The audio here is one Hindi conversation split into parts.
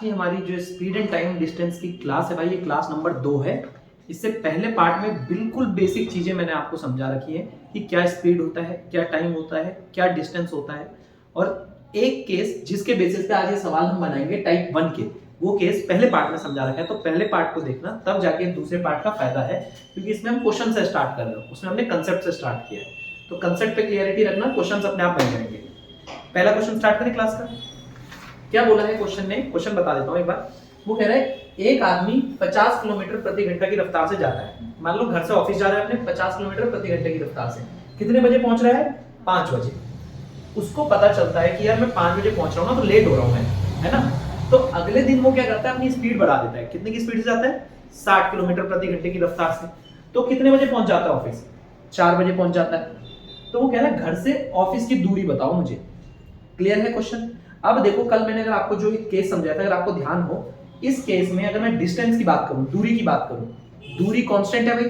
की हमारी जो स्पीड एंड टाइम डिस्टेंस की क्लास है भाई, ये क्लास नंबर 2 है। इससे पहले पार्ट में बिल्कुल बेसिक चीजें मैंने आपको समझा रखी है कि क्या स्पीड होता है, क्या टाइम होता है, क्या डिस्टेंस होता है, और एक केस जिसके बेसिस पे आज ये सवाल हम बनाएंगे टाइप 1 के, वो केस पहले पार्ट में समझा रखा है। तो पहले पार्ट को देखना, तब जाके दूसरे पार्ट का फायदा है, क्योंकि इसमें हम क्वेश्चन से स्टार्ट कर रहे हो, उसमें हमने कंसेप्ट से स्टार्ट किया है। तो कंसेप्ट पे क्लियरिटी रखना, क्वेश्चंस अपने आप बन जाएंगे। पहला क्वेश्चन स्टार्ट करें क्लास का। क्या बोला है क्वेश्चन ने, क्वेश्चन बता देता हूं एक बार। वो कह रहा है एक आदमी 50 किलोमीटर प्रति घंटा की रफ्तार से जाता है। मान लो घर से ऑफिस जा रहा है अपने 50 किलोमीटर प्रति घंटे की रफ्तार से। कितने बजे पहुंच रहा है? 5 बजे। उसको पता चलता है कि यार मैं 5 बजे पहुंच रहा हूं ना, तो लेट हो रहा हूं मैं, है ना। तो अगले दिन वो क्या करता है, अपनी स्पीड बढ़ा देता है। कितने की स्पीड से जाता है? 60 किलोमीटर प्रति घंटे की रफ्तार से। तो कितने बजे पहुंच जाता है ऑफिस? 4 बजे पहुंच जाता है। तो वो कह रहा है घर से ऑफिस की दूरी बताओ मुझे। क्लियर है क्वेश्चन? अब देखो, कल मैंने अगर आपको जो एक केस समझाया था, अगर आपको ध्यान हो, इस केस में अगर मैं डिस्टेंस की बात करूं, दूरी की बात करूं, दूरी कांस्टेंट है भाई।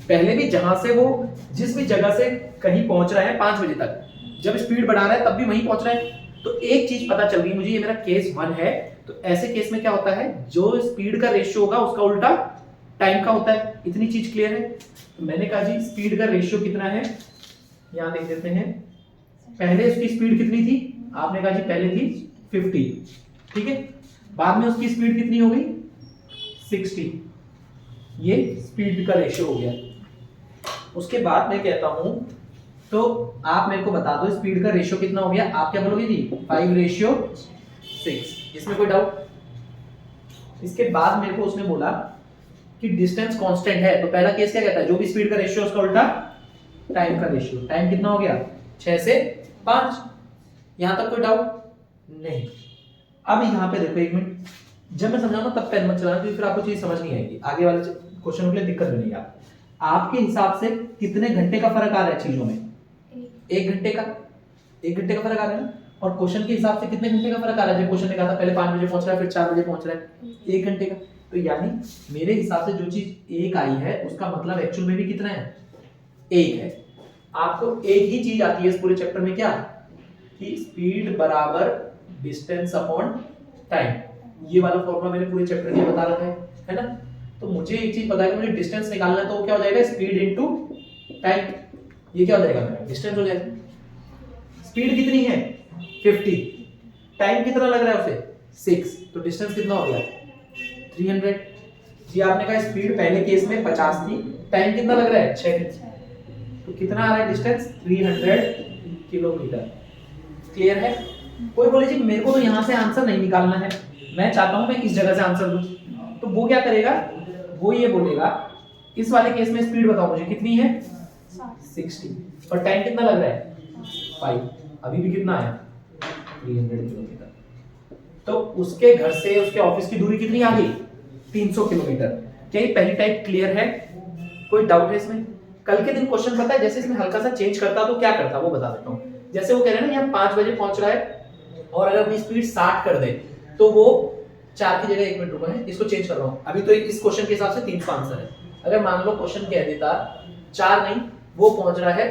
पहले भी जहां से वो जिस भी जगह से कहीं पहुंच रहा है 5 बजे तक, जब स्पीड बढ़ा रहा है तब भी वहीं पहुंच रहा है। तो एक चीज पता चल गई मुझे, ये मेरा केस 1 है। तो ऐसे केस में क्या होता है, जो स्पीड का रेशियो होगा उसका उल्टा टाइम का होता है। इतनी चीज क्लियर है? तो मैंने कहा जी स्पीड का रेशियो कितना है, यहां देख देते हैं। पहले उसकी स्पीड कितनी थी? आपने कहा जी पहले थी 50, ठीक है। बाद में उसकी स्पीड कितनी हो गई? 60। ये स्पीड का रेशियो हो गया। उसके बाद मैं कहता हूं, तो आप मेरे को बता दो स्पीड का रेशियो कितना हो गया। आप क्या बोलोगे जी? 5:6। इसमें कोई डाउट? इसके बाद मेरे को उसने बोला कि डिस्टेंस कांस्टेंट है। तो पहला केस क्या कहता है, जो भी स्पीड का रेशियो उसका उल्टा टाइम का रेशियो। टाइम कितना हो गया? 6 से 5। यहां तक कोई डाउट नहीं? अब यहां पे देखो, एक मिनट, जब मैं समझाऊंगा तब पेन मत चलाना, क्योंकि फिर आपको चीज समझ नहीं आएगी, आगे वाले क्वेश्चन के लिए दिक्कत बनेगी। आपके हिसाब से कितने घंटे का फर्क आ रहा है चीजों में? 1 घंटे का। 1 घंटे का फर्क आ रहा है ना। और क्वेश्चन के हिसाब से कितने घंटे का फर्क आ रहा है? जब क्वेश्चन ने कहा था पहले 5 बजे पहुंच रहा है, फिर 4 बजे पहुंच रहा है, 1 घंटे का। तो यानी मेरे हिसाब से जो चीज 1 आई है, उसका मतलब एक्चुअल में भी कितना है? 1 है। आपको एक ही चीज आती है इस पूरे चैप्टर में, क्या? कि स्पीड बराबर डिस्टेंस अपॉन टाइम। ये वाला फॉर्मूला मैंने पूरे चैप्टर में बता रखा है ना। तो मुझे एक चीज पता है कि मुझे डिस्टेंस निकालना है, तो वो क्या हो जाएगा? Speed into time. ये क्या हो जाएगा मेरा? डिस्टेंस हो जाएगा। स्पीड कितनी है? 50। टाइम कितना लग रहा है उसे? 6। तो डिस्टेंस कितना हो गया? 300। जी आपने कहा स्पीड पहले केस में 50 थी, टाइम कितना लग रहा है? 6। तो कितना आ रहा है डिस्टेंस? 300 किलोमीटर। क्लियर है? कोई बोले जी मेरे को तो यहां से आंसर नहीं निकालना है, मैं चाहता हूं मैं इस जगह से आंसर दूं, तो वो क्या करेगा? वो ये बोलेगा इस वाले केस में स्पीड बताओ मुझे कितनी है? 60। और टाइम कितना लग रहा है? 5। अभी भी कितना आया? 300 किलोमीटर। तो उसके घर से उसके ऑफिस की दूरी कितनी आ गई? 300 किलोमीटर। क्या ये पहली टाइप क्लियर है? कोई डाउट है इसमें? कल के दिन क्वेश्चन पता है जैसे इसमें हल्का सा चेंज करता तो क्या करता, वो बता देता हूँ। जैसे वो कह रहे हैं ना यहाँ 5 बजे पहुंच रहा है, और अगर अपनी स्पीड 60 कर दे, तो वो 4 की जगह 1 मिनट रुका है, इसको चेंज कर रहा हूँ अभी। तो इस क्वेश्चन के हिसाब से 3 का आंसर है। अगर मान लो क्वेश्चन कह देता 4 नहीं, वो पहुंच रहा है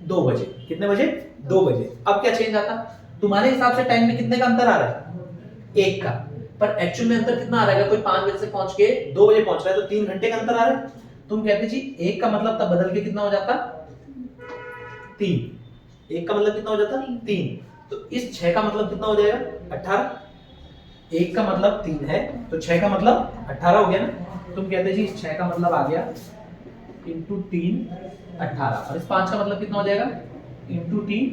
2 बजे। कितने बजे? 2 बजे। अब क्या चेंज आता? तुम्हारे हिसाब से टाइम में कितने का अंतर आ रहा है? 1 का। पर एक्चुअल में अंतर कितना आ रहा है? अगर कोई 5 बजे से पहुंच के 2 बजे पहुंच रहा है, तो 3 घंटे का अंतर आ रहा है। तुम कहते जी 1 का मतलब तब बदल के कितना हो जाता? 3। 1 का मतलब कितना हो जाता? 3। तो इस 6 का मतलब कितना हो जाएगा? 18। 1 का मतलब 3 है, तो 6 का मतलब 18 हो गया ना। तुम कहते जी इस 6 का मतलब आ गया इंटू 3 18, और इस 5 का मतलब कितना हो जाएगा? इंटू 3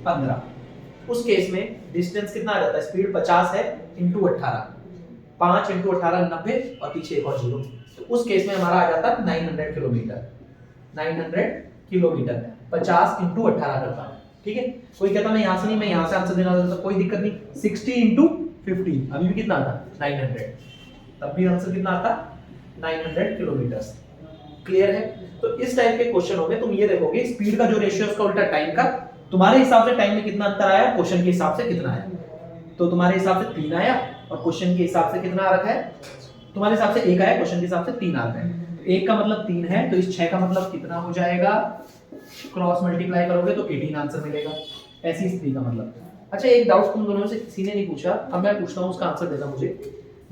15। उस केस में डिस्टेंस कितना आ जाता है? स्पीड 50 है इंटू 18, 5 इंटू 18 90, और पीछे एक और 0। तो उस केस में हमारा आ जाता है 900 किलोमीटर। 900 किलोमीटर 50 इंटू 18 करता है, ठीक है। कोई कहता मैं यहां से नहीं, मैं यहां से आंसर देना चाहता, कोई दिक्कत नहीं। 60 इंटू 15 अभी भी कितना आता? 900। तब भी आंसर कितना आता? 900 किलोमीटर। क्लियर है? तो इस टाइप के क्वेश्चन होंगे, तुम ये देखोगे स्पीड का जो रेशियो उसका उल्टा टाइम का। तुम्हारे हिसाब से टाइम में कितना अंतर आया, क्वेश्चन के हिसाब से कितना आया। तो तुम्हारे हिसाब से 3 आया, और क्वेश्चन के हिसाब से कितना आ रखा है? तुम्हारे हिसाब से 1 आया, क्वेश्चन के हिसाब से 3 आ रहा है। 1 का मतलब 3 है, तो इस 6 का मतलब कितना हो जाएगा? क्रॉस मल्टीप्लाई करोगे तो 18 आंसर मिलेगा। ऐसी स्थिति का मतलब। अच्छा एक डाउट तुम दोनों में से किसी ने नहीं पूछा, अब मैं पूछता हूँ, उसका आंसर देना मुझे।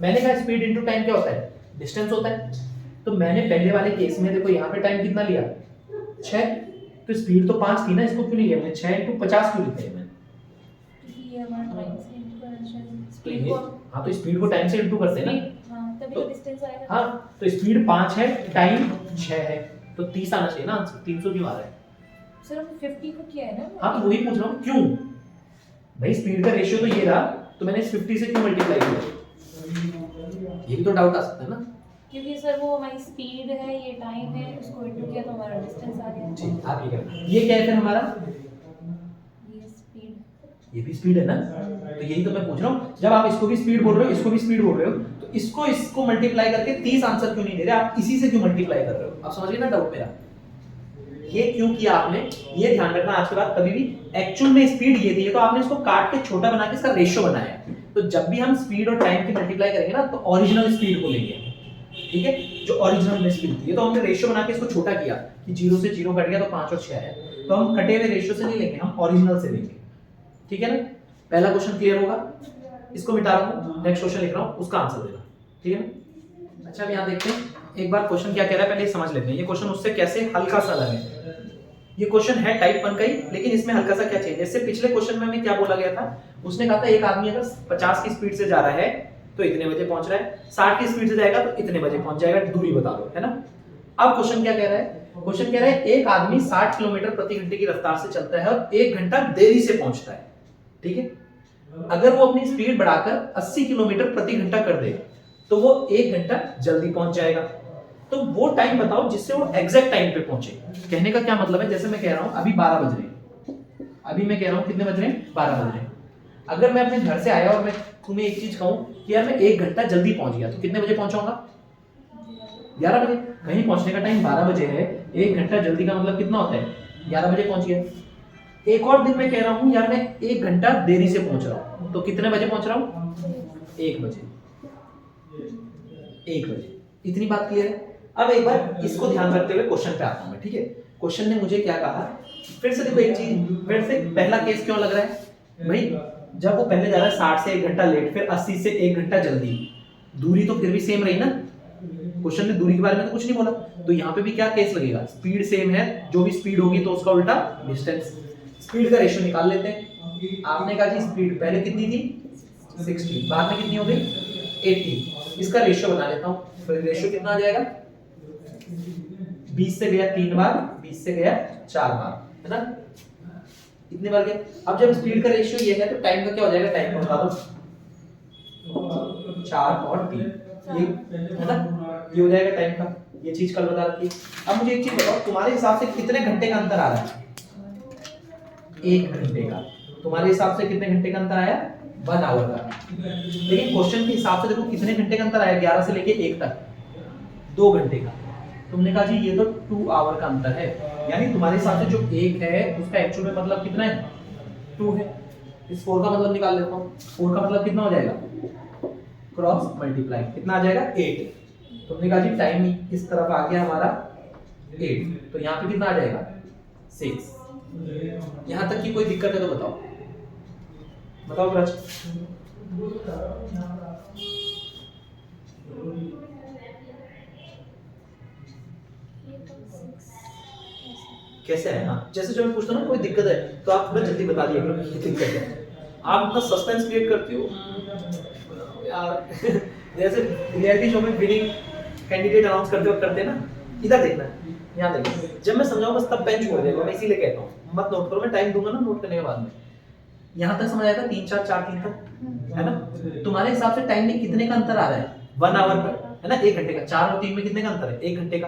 मैंने कहा स्पीड इनटू टाइम क्या होता है, डिस्टेंस होता है। तो मैंने पहले वाले केस में देखो यहाँ पे टाइम कितना लिया 6, तो स्पीड तो 5 थी ना, इसको क्यों नहीं लिया मैंने 6 × 50 क्यों लिखा है मैंने? ये हमारा टाइम से इनटू करना चाहिए स्पीड को, हाँ तो स्पीड को टाइम से इनटू करते हैं ना। हाँ तभी तो डिस्टेंस आएगा। हाँ तो स्पीड 5 है, टाइम 6 है, तो 30 आना चाहिए ना आंसर। 300 क्यों आ रहा है? सर हमने 50 को किया है ना। हाँ तो वही पूछ रहा हूँ क्यों भाई, स्पीड का रेशियो तो ये रहा, तो मैंने इस 50 से क्यों मल्टीप्लाई किया? ये भी तो डाउट आ सकता है ना। क्योंकि सर वो हमारी स्पीड है, ये टाइम है, उसको इनटू किया तो हमारा डिस्टेंस आ गया। जी आप ये करें, ये क्या है फिर हमारा, ये स्पीड, ये भी स्पीड है ना। तो यही तो मैं पूछ रहा हूँ, जब आप इसको भी स्पीड बोल रहे हो, इसको भी स्पीड बोल रहे हो, तो इसको मल्टीप्लाई करके 30 आंसर क्यों नहीं दे रहे आप, इसी से क्यों मल्टीप्लाई कर रहे हो? आप समझिए ना डाउट मेरा, ये क्यों किया आपने, ये ध्यान रखना आज के बाद कभी भी। एक्चुअल में स्पीड ये थी, तो आपने इसको काट के छोटा बना के इसका रेशियो बनाया। तो जब भी हम स्पीड और टाइम की मल्टीप्लाई करेंगे ना, तो ओरिजिनल स्पीड को लेंगे, ठीक है, जो ओरिजिनल में स्पीड थी। ये तो हमने रेशियो बना के इसको छोटा किया कि 0 से 0 कट गया तो 5 और 6 है, तो हम कटे हुए रेशियो से नहीं लेंगे, हम ओरिजिनल से लेंगे, ठीक है ना। पहला क्वेश्चन क्लियर होगा, इसको मिटा रहा हूं, नेक्स्ट क्वेश्चन लिख रहा हूं, उसका आंसर देना, ठीक है ना। अच्छा अब यहां देखते हैं एक बार क्वेश्चन क्या कह रहा है, पहले समझ लेते हैं ये क्वेश्चन उससे कैसे हल्का सा अलग है। ये क्वेश्चन है टाइप 1 का ही, लेकिन इसमें हल्का सा क्या चेंज है। इससे पिछले क्वेश्चन में हमें क्या बोला गया था, उसने कहा था एक आदमी अगर 50 की स्पीड से जा रहा है तो इतने बजे पहुंच रहा है, 60 की स्पीड से जाएगा तो इतने बजे पहुंच जाएगा, दूरी बता दो, है ना। अब क्वेश्चन क्या कह रहा है, क्वेश्चन कह रहा है एक आदमी 60 किलोमीटर प्रति घंटे की रफ्तार से चलता है और 1 घंटा देरी से पहुंचता है, ठीक है। अगर वो अपनी स्पीड बढ़ाकर 80 किलोमीटर प्रति घंटा कर दे तो वो 1 घंटा जल्दी पहुंच जाएगा। तो वो टाइम बताओ जिससे वो एग्जैक्ट टाइम पे पहुंचे। कहने का क्या मतलब है, जैसे मैं कह रहा हूं अभी 12 बज रहे हैं, अभी मैं कह रहा हूं कितने बज रहे हैं, 12 बज रहे हैं। अगर मैं अपने घर से आया और मैं तुम्हें एक चीज कहूं कि यार मैं 1 घंटा जल्दी पहुंच गया, तो कितने बजे पहुंचाऊंगा, 11 बजे। कहीं पहुंचने का टाइम 12 बजे है, 1 घंटा जल्दी का मतलब कितना होता है, 11 बजे पहुंच गया। एक और दिन मैं कह रहा हूं यार मैं 1 घंटा देरी से पहुंच रहा हूं, तो कितने बजे पहुंच रहा हूं, 1 बजे, 1 बजे। इतनी बात क्लियर है। अब एक बार इसको ध्यान रखते हुए क्वेश्चन पे आता हूं मैं, ठीक है। क्वेश्चन ने मुझे क्या कहा, फिर से देखो एक चीज, फिर से पहला केस क्यों लग रहा है भाई, जब वो पहले जा रहा है 60 से 1 घंटा लेट, फिर 80 से 1 घंटा जल्दी, दूरी तो फिर भी सेम रही ना। क्वेश्चन ने दूरी के बारे में तो कुछ नहीं बोला, तो यहाँ पे भी क्या केस लगेगा, स्पीड सेम है, जो भी स्पीड होगी तो उसका उल्टा डिस्टेंस। स्पीड का रेशियो निकाल लेते हैं। आपने कहा जी स्पीड पहले कितनी थी 60, बाद में कितनी हो गई 80, इसका रेशियो बना लेता हूँ। फिर रेशियो कितना आ जाएगा, 20 से गया 3 बार, 20 से गया 4 बार, है ना, इतने बार गया। अब जब स्पीड का रेशियो ये है तो टाइम का क्या हो जाएगा, टाइम को बता दो, 4 और 3, ये है ना, ये हो जाएगा टाइम का, ये चीज कल बता रखी। अब मुझे एक चीज बताओ, तुम्हारे हिसाब से कितने घंटे का अंतर आ रहा है, 1 घंटे का। तुम्हारे हिसाब से कितने घंटे का अंतर आया, 1 आवर का। लेकिन क्वेश्चन के हिसाब से देखो कितने घंटे का अंतर आया, 11 से लेके 1 तक, 2 घंटे का। तुमने कहा जी ये तो 2 आवर का अंतर है, यानी तुम्हारे हिसाब से जो 1 है उसका एक्चुअल में मतलब कितना है, 2 है। इस 4 का मतलब निकाल लेता हूँ, 4 का मतलब कितना हो जाएगा, क्रॉस मल्टीप्लाई कितना आ जाएगा 8। तुमने कहा जी टाइम इस तरफ आ गया हमारा 8, तो यहाँ पे कितना आ जाएगा 6। यहाँ तक की कोई दिक्कत है तो बताओ, बताओ ब्रज। कैसे है, हाँ जैसे जो मैं पूछता हूँ ना कोई दिक्कत है तो आप थोड़ा जल्दी बता दिया करो कि दिक्कत है। आप इतना सस्पेंस क्रिएट करती हो यार जैसे रियलिटी शो में विनिंग कैंडिडेट अनाउंस करते वक्त करते हैं ना, इधर देखना, यहाँ देखना, जब मैं समझाऊंगा बस तब पेन छोड़ देगा, मैं इसीलिए कहता हूँ मत नोट करो, मैं टाइम दूंगा ना नोट करने के बाद में। यहाँ तक समझ आएगा 3 4 4 3 तक, है ना। तुम्हारे हिसाब से टाइम में कितने का अंतर आ रहा है, 1 आवर का, है ना, 1 घंटे का। 4 और 3 में कितने का अंतर है, 1 घंटे का।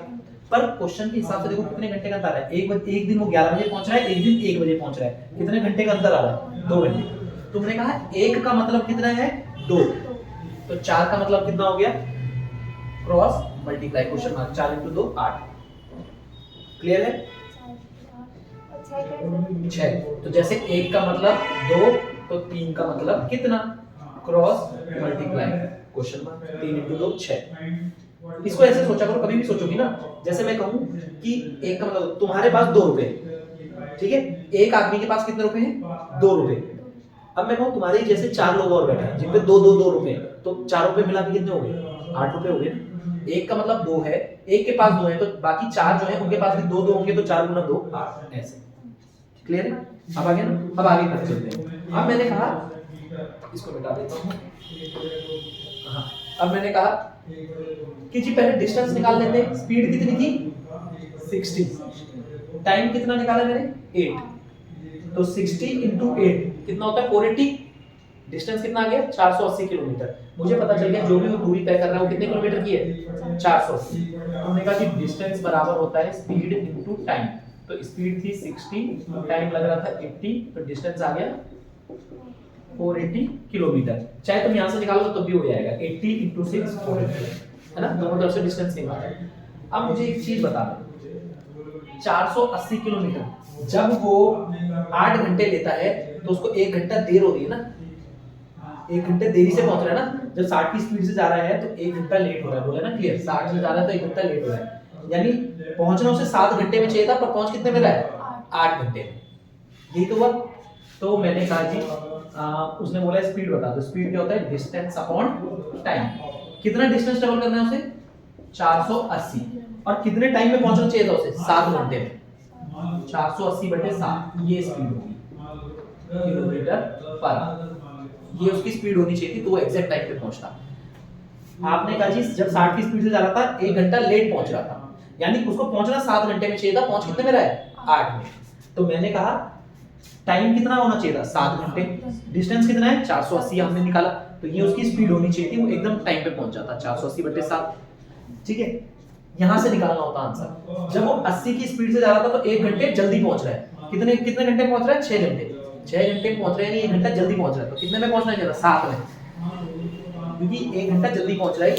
पर क्वेश्चन के हिसाब से देखो कितने घंटे का अंतर आ रहा है, एक दिन वो 11 बजे पहुंच रहा है, एक दिन 1 बजे पहुंच रहा है, कितने घंटे का अंतर आ रहा है, 2 घंटे। तुमने कहा 1 का मतलब कितना है 2, तो 4 का मतलब कितना हो गया, cross multiply question mark, 4 × 2 8। Clear है, 6। तो जैसे 1 का मतलब 2 तो 3 का मतलब कितना, क्रॉस मल्टीप्लाई क्वेश्चन मार्क, 3 × 2 6। इसको ऐसे सोचा करो, कभी भी सोचोगी ना, जैसे मैं कहूं कि 1 का मतलब तुम्हारे पास 2 रुपए, ठीक है, एक आदमी के पास कितने रुपए हैं, 2 रुपए, अब मैं कहूँ तुम्हारे ही जैसे 4 लोग और बैठे हैं जिन पे 2 रुपए, तो 4 रुपए मिला के कितने हो गए? 8 रुपए हो गए ना। एक का मतलब 2 है, एक के पास 2 है, तो बाकी 4 जो है उनके पास भी 2 होंगे, तो 4 गुना 2 8 ऐसे। क्लियर है? अब आ गया ना? अब आगे करते चलते हैं। अब मैंने कहा इसको मिटा देता हूँ। हाँ, अब मैंने कहा कि जी पहले डिस्टेंस निकाल लेते हैं। स्पीड कितनी थी? 60। टाइम कितना निकाला मैंने? 8। तो 60 इंटू 8 कितना होता है? 480। डिस्टेंस कितना आ गया? 480 किलोमीटर। मुझे पता चल गया जो भी वो दूरी तय कर रहा है वो कितने किलोमीटर की है? 480। हमने कहा कि डिस्टेंस बराबर होता है स्पीड इंटू टाइम। तो स्पीड थी 60, टाइम लग रहा था 80, तो डिस्टेंस आ गया 480 किलोमीटर। चाहे तुम यहाँ से निकालो तो तब भी हो जाएगा 80 इंटू 6 480, है ना? दोनों तरफ से डिस्टेंस निकाल है। अब मुझे एक चीज बता दो, 480 किलोमीटर जब वो 8 घंटे लेता है तो उसको 1 घंटा देर हो रही है ना, 1 घंटे देरी से पहुंच रहा है ना। जब 60 की स्पीड से जा रहा है तो 1 घंटा लेट हो रहा है, बोला ना क्लियर? 60 से जा रहा है तो 1 घंटा लेट हो रहा है, यानी पहुंचना उसे 7 घंटे में चाहिए था, पर पहुंच कितने में रहा है? 8 घंटे में। यही तो हुआ। तो मैंने कहा जी उसने बोला स्पीड बता दो। स्पीड क्या होता है? Distance upon time. कितना डिस्टेंस ट्रेवल करना है उसे? 480। और कितने टाइम में पहुंचना चाहिए था उसे? 7 घंटे में। 480/7 ये स्पीड होगी किलोमीटर पर आवर। ये उसकी स्पीड होनी चाहिए थी, तो वो एग्जैक्ट टाइम पे पहुंचता। आपने कहा जी जब 60 की स्पीड से जा रहा था 1 घंटा लेट पहुंच रहा था, यानी उसको पहुंचना 7 घंटे में चाहिए था, पहुंच कितने में रहा है? 8 में। तो मैंने कहा टाइम कितना होना चाहिए था? 7 घंटे। डिस्टेंस कितना है? 480 हमने निकाला, तो ये उसकी स्पीड होनी चाहिए थी, वो एकदम टाइम पे पहुंच जाता। 480/7, ठीक है? यहां से निकालना होता आंसर। जब वो 80 की स्पीड से जा रहा था तो 1 घंटे जल्दी पहुंच रहा है। कितने कितने घंटे पहुंच रहा है? 6 घंटे। 6 घंटे पहुंच रहे हैं, यानी 1 घंटा जल्दी पहुंच रहा है। तो कितने में पहुंचना चाहिए था? 7 में, क्योंकि 1 घंटा जल्दी पहुंच रहा है,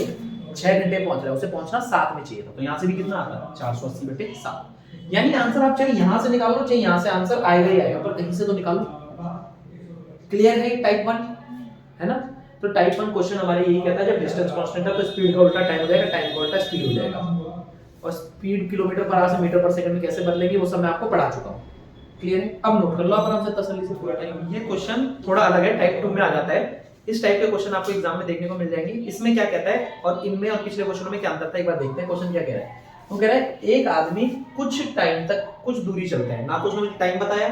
6 घंटे पहुंच रहा है, उसे पहुंचना 7 में चाहिए था। तो यहां से भी कितना आता है? 480/7। यानी आंसर आप चाहे यहां से निकालो चाहे यहां से, आंसर आएगा ही आएगा, पर कहीं से तो निकालो। क्लियर है? टाइप 1 है ना? तो टाइप 1 क्वेश्चन हमारे यही कहता है जब डिस्टेंस कांस्टेंट है तो स्पीड का उल्टा टाइम हो जाएगा, टाइम का उल्टा स्पीड हो जाएगा। और स्पीड किलोमीटर पर आवर से मीटर पर सेकंड में कैसे बदलेगी वो सब मैं आपको पढ़ा चुका हूं। क्लियर है? अब नोट कर लो आप आराम से तसल्ली से पूरा टाइम। ये क्वेश्चन थोड़ा अलग है, टाइप 2 में आ जाता है। इस टाइप के क्वेश्चन आपको एग्जाम में देखने को मिल जाएंगे। इसमें क्या कहता है और इनमें और पिछले क्वेश्चनों में क्या अंतर था, एक बार देखते हैं। क्वेश्चन क्या कह रहा है? वो कह रहा है एक आदमी कुछ टाइम तक कुछ दूरी चलता है, ना तो उसने टाइम बताया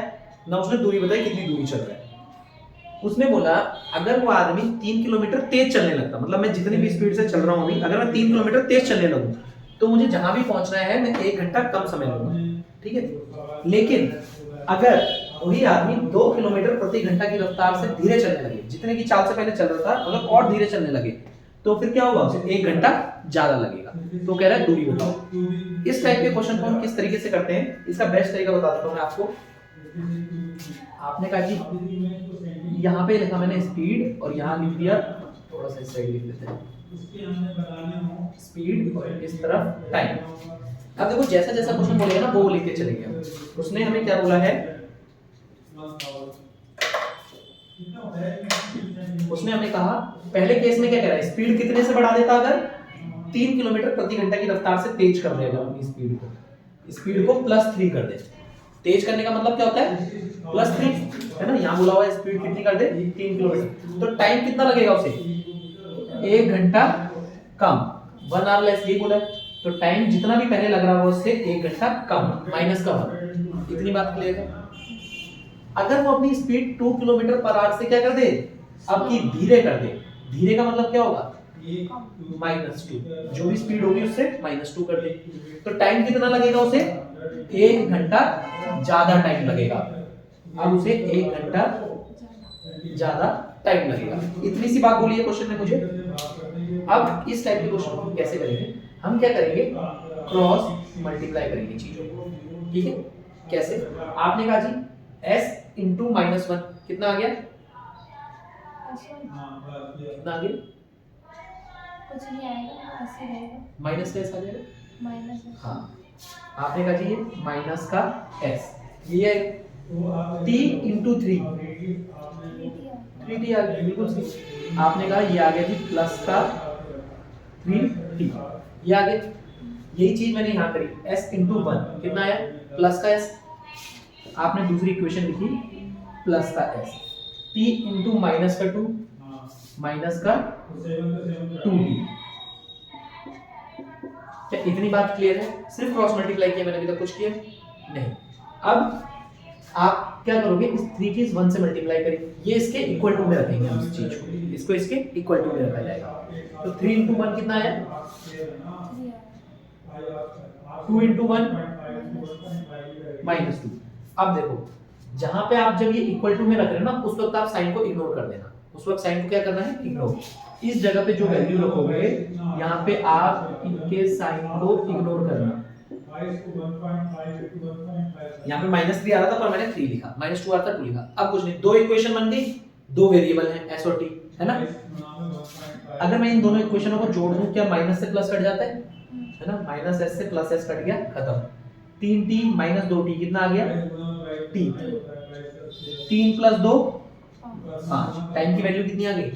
ना उसने दूरी बताई कितनी दूरी चल रहा है। उसने बोला अगर वो आदमी 3 किलोमीटर तेज चलने लगता, मतलब मैं जितनी भी स्पीड से चल रहा हूं अभी, अगर मैं 3 किलोमीटर तेज चलने लगूं तो मुझे जहां भी पहुंचना है मैं 1 घंटा कम समय लूंगा, ठीक है? लेकिन अगर वही आदमी 2 किलोमीटर प्रति घंटा की रफ्तार से धीरे चलने लगे, जितने की चाल से पहले चल रहा था मतलब और धीरे चलने लगे, तो फिर क्या होगा? उसे 1 घंटा ज्यादा लगेगा। तो कह रहा है दूरी बताओ। इस टाइप के क्वेश्चन को हम किस तरीके से करते हैं, इसका बेस्ट तरीका बता देता हूं मैं आपको। आपने कहा जी यहाँ पे लिखा मैंने स्पीड और यहाँ लिख दिया, थोड़ा सा इस साइड लिख देते हैं स्पीड और इस तरफ टाइम। अब देखो जैसा जैसा क्वेश्चन बोलेगा ना वो लिख के चलेंगे। उसने हमें क्या बोला है? उसने हमें कहा पहले केस में क्या कह रहा है? स्पीड कितने से बढ़ा देता? अगर 3 किलोमीटर प्रति घंटा की रफ्तार से तेज कर देगा अपनी स्पीड को +3 कर दे। तेज करने का मतलब क्या होता है? +3, है ना? यहाँ बोला हुआ है स्पीड कितनी कर दे? 3 किलोमीटर। तो टाइम कितना लगेगा उसे? 1 घंटा कम, 1 आवर लेस, यही बोला है। तो टाइम जितना भी पहले लग रहा हो उससे 1 घंटा कम, माइनस का 1। इतनी बात क्लियर है? अगर वो अपनी स्पीड 2 किलोमीटर पर आवर से क्या कर दे? अब की धीरे कर दे। धीरे का मतलब क्या होगा? -2। जो भी स्पीड होगी उससे -2 कर दे। तो टाइम कितना लगेगा उसे? 1 घंटा ज्यादा टाइम लगेगा। अब उसे 1 घंटा ज्यादा टाइम लगेगा। इतनी सी बात बोली है क्वेश्चन में मुझे। अब इस टाइप के क्वेश्चन को हम कैसे करेंगे? हम क्या करेंगे? क्रॉस मल्टीप्लाई करेंगे चीजों को, ठीक है? कैसे? आपने कहा जी s इंटू -1 कितना आ गया? कितना आ गया? कुछ नहीं आएगा, ऐसे रहेगा। माइनस का s आ जाएगा? माइनस। हाँ, आपने कहा जी ये माइनस का s, ये t इंटू 3 3t आ गया, बिल्कुल सही। आपने कहा ये आ गया जी प्लस का 3t, ये आ गया। यही चीज मैंने यहाँ करी, s इंटू 1 कितना आया? प्लस का s। आपने दूसरी इक्वेशन लिखी प्लस का s, t इंटू माइनस का 2 माइनस का 2t। क्या इतनी बात क्लियर है? सिर्फ क्रॉस मल्टीप्लाई किया मैंने, अभी तक कुछ किया नहीं। अब आप क्या करोगे, इस 3 की इस 1 से मल्टीप्लाई करेंगे, ये इसके इक्वल टू में रखेंगे हम इस चीज को, इसको इसके इक्वल टू में रखा जाएगा। तो 3 इंटू 1 कितना आया? 2 इंटू 1 माइनस 2। अब देखो, जहां पे आप जब ये इक्वल टू में रख रहे हो ना, उस वक्त आप साइन को इग्नोर कर देना। उस वक्त साइन को क्या करना है? इग्नोर। इस जगह पे जो वैल्यू रखोगे, यहाँ पे आप इनके साइन को इग्नोर करना। यहाँ पे -3 आ रहा था पर मैंने 3 लिखा, -2 आ रहा था 2 लिखा। अब कुछ नहीं, दो इक्वेशन बन गई, दो वेरिएबल हैं s और t, है ना? अगर मैं इन दोनों इक्वेशनों को जोड़ दूं, क्या माइनस से प्लस कट जाता है ना? -s से +s कट गया, खत्म। 3t - 2t कितना आ गया? t। 3 + 2 5। टाइम की वैल्यू कितनी आ गई?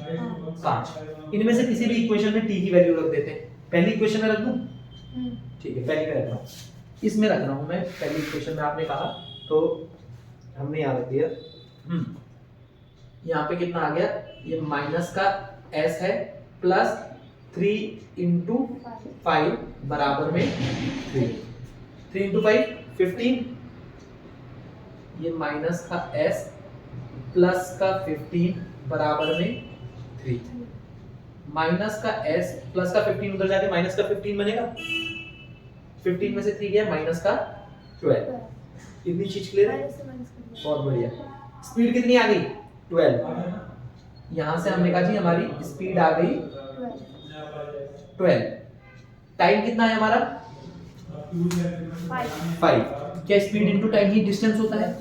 5। इनमें से किसी भी इक्वेशन में t की वैल्यू रख देते हैं। पहली इक्वेशन में रख दूं? ठीक है, पहली में रख रहा हूं, इसमें रख रहा हूं मैं। पहली इक्वेशन में आपने कहा तो हमने यहाँ रख दिया। यहाँ पे कितना आ गया? ये माइनस का s है प्लस 3 इंटू 5 बराबर में 3। 3 इंटू 5 15। ये माइनस का s प्लस का 15 बराबर में 3। माइनस का s प्लस का 15 उधर जाके माइनस का 15 बनेगा। 15 में से 3 गया, माइनस का 12। इतनी चीज क्लियर है? बहुत बढ़िया। स्पीड कितनी आ गई? 12। यहां से हमने कहा जी हमारी स्पीड आ गई 12। टाइम कितना है हमारा? 5। क्या स्पीड इनटू टाइम ही डिस्टेंस होता है?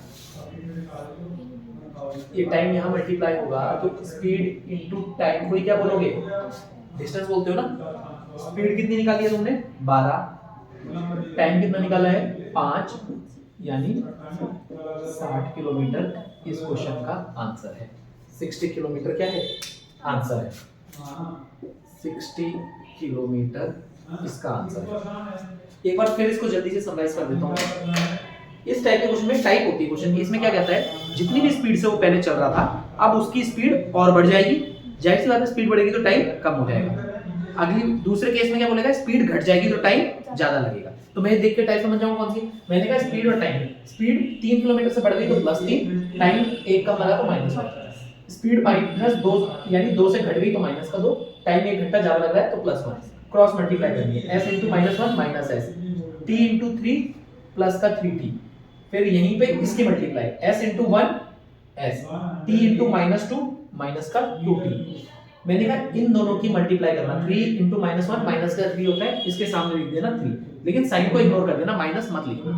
ये टाइम यहाँ मल्टीप्लाई होगा तो स्पीड इनटू टाइम को क्या बोलोगे? डिस्टेंस बोलते हो ना। स्पीड कितनी निकाली है तुमने? 12। टाइम कितना निकाला है? 5, यानी 60 किलोमीटर इस क्वेश्चन का आंसर है। 60 किलोमीटर क्या है? आंसर है। 60 किलोमीटर इसका आंसर है। एक बार फिर इसको जल्दी से समराइज कर देता हूँ। इस टाइप के क्वेश्चन में टाइप होती है क्वेश्चन की। इसमें क्या कहता है, जितनी भी स्पीड से वो पहले चल रहा था, अब उसकी स्पीड और बढ़ जाएगी। जाहिर सी बात है, स्पीड बढ़ेगी तो टाइम कम हो जाएगा। अगली दूसरे केस में क्या बोलेगा? स्पीड घट जाएगी तो टाइम ज्यादा लगेगा। तो मैं देख के टाइप समझ जाऊंगा कौन सी। मैंने कहा स्पीड और टाइम। स्पीड 3 किलोमीटर से बढ़ गई तो +3, टाइम 1 कम लगा तो -1। स्पीड -2 यानी 2 से घट गई तो -2, टाइम 1 घंटा ज्यादा लग रहा है तो +1। क्रॉस मल्टीप्लाई करेंगे, s * -1 - s, t * 3 प्लस का 3t। फिर यहीं पे इसकी multiply, s * 1 s, t * -2 minus का 2t। मैंने कहा इन दोनों की मल्टीप्लाई करना। 3 * -1 माइनस का 3 होता है, इसके सामने लिख देना 3, लेकिन साइन को इग्नोर कर देना, माइनस मत लिखना।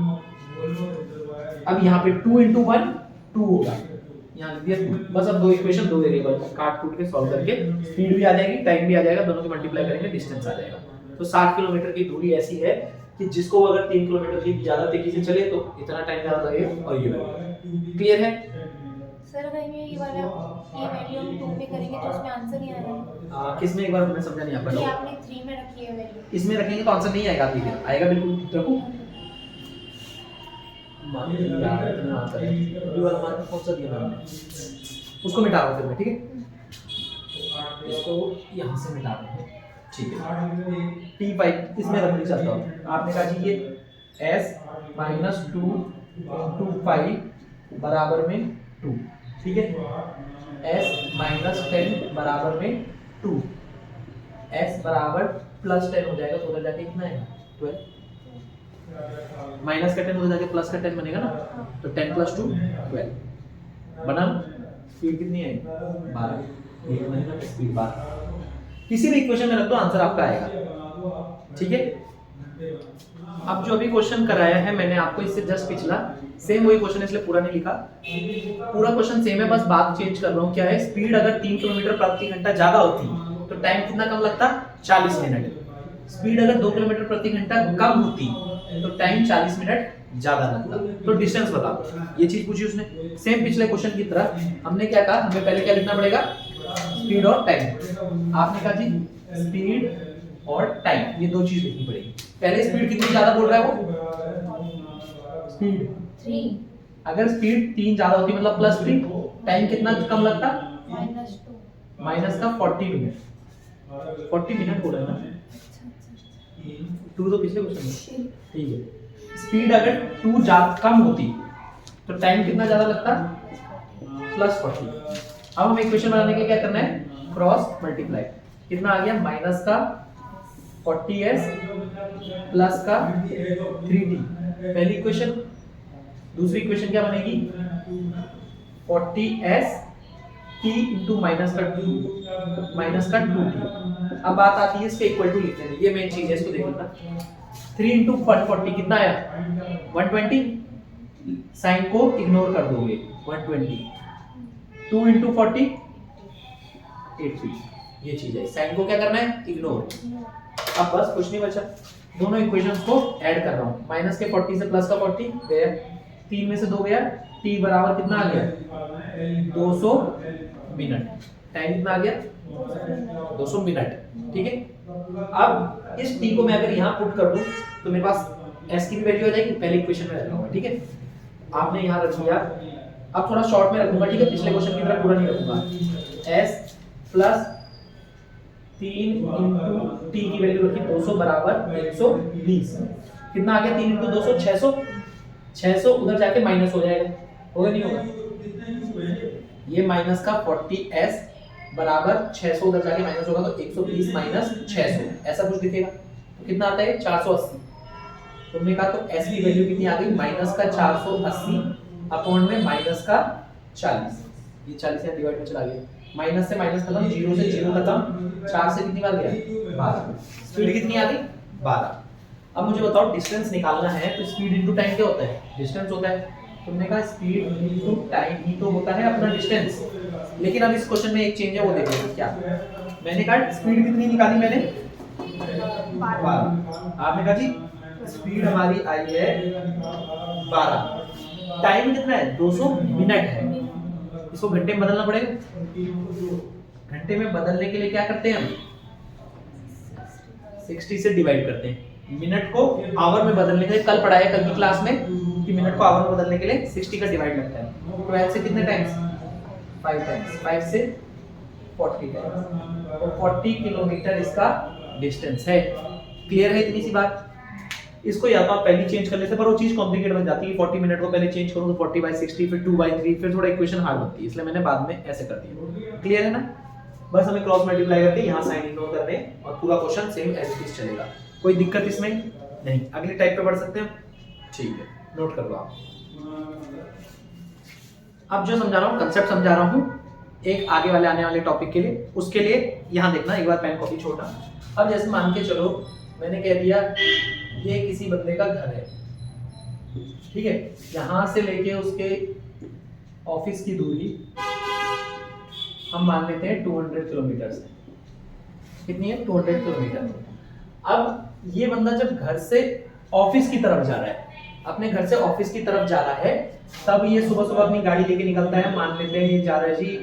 अब यहाँ पे 2 * 1 2 होगा, यहाँ लिख दिया 2। बस अब दो इक्वेशन, दो वेरिएबल काट कूट के सॉल्व करके स्पीड भी आ जाएगी, टाइम भी आ जाएगा, दोनों की मल्टीप्लाई करेंगे, डिस्टेंस आ जाएगा। तो 60 किलोमीटर की दूरी ऐसी है कि जिसको अगर 3 किलोमीटर की ज्यादा तेजी से चले तो इतना टाइम ज्यादा लगेगा और ये लगेगा। क्लियर है? सर अगर ये वाला ये वैल्यू हम 2 में करेंगे तो उसमें आंसर नहीं आएगा। किस में? एक बार मैं समझा नहीं आपका। ये आपने 3 में रखी है वैल्यू, इसमें रखेंगे तो आंसर नहीं आएगा। आप देखिए आएगा बिल्कुल। रखो मान लीजिए यार इतना आंसर है, ये वाला मान कौन सा दिया मैंने, उसको मिटा रहा हूं फिर मैं, ठीक है? इसको यहां से मिटा रहा हूं, ठीक है? t5 इसमें रखना चाहता हूं। आपने कहा जी ये s - 2 * 5 बराबर में 2, ठीक है? s - 10 बराबर में 2, s बराबर +10 हो जाएगा तो उधर जाके कितना आएगा? 12। माइनस का 10 उधर जाके प्लस का 10 बनेगा ना, तो 10 + 2 12 बना। स्पीड कितनी है? 12। ये बनेगा स्पीड 12। किसी भी इक्वेशन में रख दो, आंसर आपका आएगा, ठीक है? अब जो अभी क्वेश्चन कराया है मैंने आपको, इससे जस्ट पिछला सेम वही क्वेश्चन, इसलिए पूरा नहीं लिखा। पूरा क्वेश्चन सेम है, बस बात चेंज कर रहा हूँ। क्या है? स्पीड अगर 3 किलोमीटर प्रति घंटा ज्यादा होती तो टाइम कितना कम लगता? 40 मिनट। स्पीड अगर 2 किलोमीटर प्रति घंटा कम होती तो टाइम 40 मिनट ज्यादा लगता। तो डिस्टेंस बताओ, ये चीज पूछी उसने। सेम पिछले क्वेश्चन की तरह हमने क्या कहा, हमें पहले क्या लिखना पड़ेगा? स्पीड और टाइम। आपने कहा जी स्पीड और टाइम, ये दो चीज लिखनी पड़ेगी। पहले स्पीड कितनी ज्यादा बोल रहा है वो? स्पीड 3। अगर स्पीड 3 ज्यादा होती मतलब +3, टाइम कितना कम लगता? -2। माइनस का 40 मिनट, 40 मिनट हो रहा है ना, अच्छा 2 तो पिछले क्वेश्चन में, ठीक है। स्पीड अगर 2 कम होती तो टाइम कितना ज्यादा लगता? +40। अब हमें इक्वेशन बनाने के लिए क्या करना है? Cross multiply. कितना आ गया? माइनस का 40s प्लस का 3t, पहली इक्वेशन। दूसरी इक्वेशन क्या बनेगी? 40s t इंटू माइनस का 2t। अब बात आती है इसके इक्वल टू लिखने में, ये मेन चीज है, इसको देख लेना। 3 इंटू 140 कितना आया? 120। साइन को इग्नोर कर दोगे, 120। 2 इंटू 40 80, ये चीज है। साइन को क्या करना है? इग्नोर। अब बस कुछ नहीं बचा, दोनों इक्वेशंस को ऐड कर रहा हूं। माइनस के 40 से प्लस का 40 गया, 3 में से 2 गया, t बराबर कितना आ गया? 200 मिनट। टाइम कितना आ गया? 200 मिनट, ठीक है। अब इस t को मैं अगर यहाँ पुट कर दूं तो मेरे पास s की भी वैल्यू आ जाएगी, पहले इक्वेशन में रखूंगा, ठीक है। आपने यहाँ रख दिया, अब थोड़ा शॉर्ट में रखूंगा, ठीक है, पिछले क्वेश्चन की तरह पूरा नहीं रखूंगा। s प्लस 3 इंटू टी की वैल्यू रखी 200 बराबर 120। कितना आ गया? 3 इंटू 200 600। 600 उधर जाके माइनस हो जाएगा, होगा नहीं होगा? ये माइनस का 40s बराबर 600 उधर जाके माइनस होगा तो 120 माइनस 600 ऐसा कुछ दिखेगा। तो कितना आता है? 480। तुमने कहा तो s की वैल्यू कितनी आ गई? माइनस का 480 अपॉन में माइनस का 40। ये 40 यहाँ डिवाइड में चला गया, माइनस से माइनस खत्म, 0 से 0 खत्म, 4 से कितनी बार गया? 12। स्पीड कितनी आ गई? 12। अब मुझे बताओ डिस्टेंस निकालना है तो स्पीड इनटू टाइम क्या होता है? डिस्टेंस होता है। तुमने कहा स्पीड इनटू टाइम ही तो होता है अपना डिस्टेंस, लेकिन अब इस क्वेश्चन में एक चेंज है, वो देखो क्या। मैंने कहा स्पीड कितनी निकाली मैंने? 12। आपने कहा जी स्पीड हमारी आई है 12, टाइम कितना है? 200 मिनट है। इसको घंटे में बदलना पड़ेगा। घंटे में बदलने के लिए क्या करते हैं हम? 60 से डिवाइड करते हैं। मिनट को आवर में बदलने के लिए कल पढ़ाया, कल की क्लास में, कि मिनट को आवर में बदलने के लिए 60 का डिवाइड लगता है। 12 से कितने टाइम्स? 5 टाइम्स। 5 से 40 टाइम्स, तो 40 किलोमीटर इसका डिस्टेंस है। क्लियर है इतनी सी बात? इसको या तो आप पहले चेंज कर लेते, पर वो चीज कॉम्प्लिकेट बन जाती है। 40 मिनट को पहले चेंज करो तो 40/60, फिर 2/3, फिर थोड़ा इक्वेशन हार्ड बनती है, इसलिए मैंने बाद में ऐसे कर दिया। क्लियर है ना? बस हमें क्रॉस मल्टीप्लाई करके यहाँ साइन इग्नोर करने और पूरा question same as it is चलेगा। कोई दिक्कत इसमें नहीं। अगली टाइप पे बढ़ सकते हैं, ठीक है, नोट कर लो आप। अब जो समझा रहा हूँ, कंसेप्ट समझा रहा हूँ एक आगे वाले आने वाले टॉपिक के लिए, उसके लिए यहाँ देखना, एक बार पेन कॉपी छोड़ना। अब जैसे मान के चलो मैंने कह दिया ये किसी बंदे का घर है, ठीक है, यहाँ से लेके उसके ऑफिस की दूरी हम मान लेते हैं 200 किलोमीटर से। कितनी है? 200 किलोमीटर। अब ये बंदा जब घर से ऑफिस की तरफ जा रहा है, अपने घर से ऑफिस की तरफ जा रहा है, तब ये सुबह सुबह अपनी गाड़ी लेके निकलता है। मान लेते हैं ये जा रहा है जी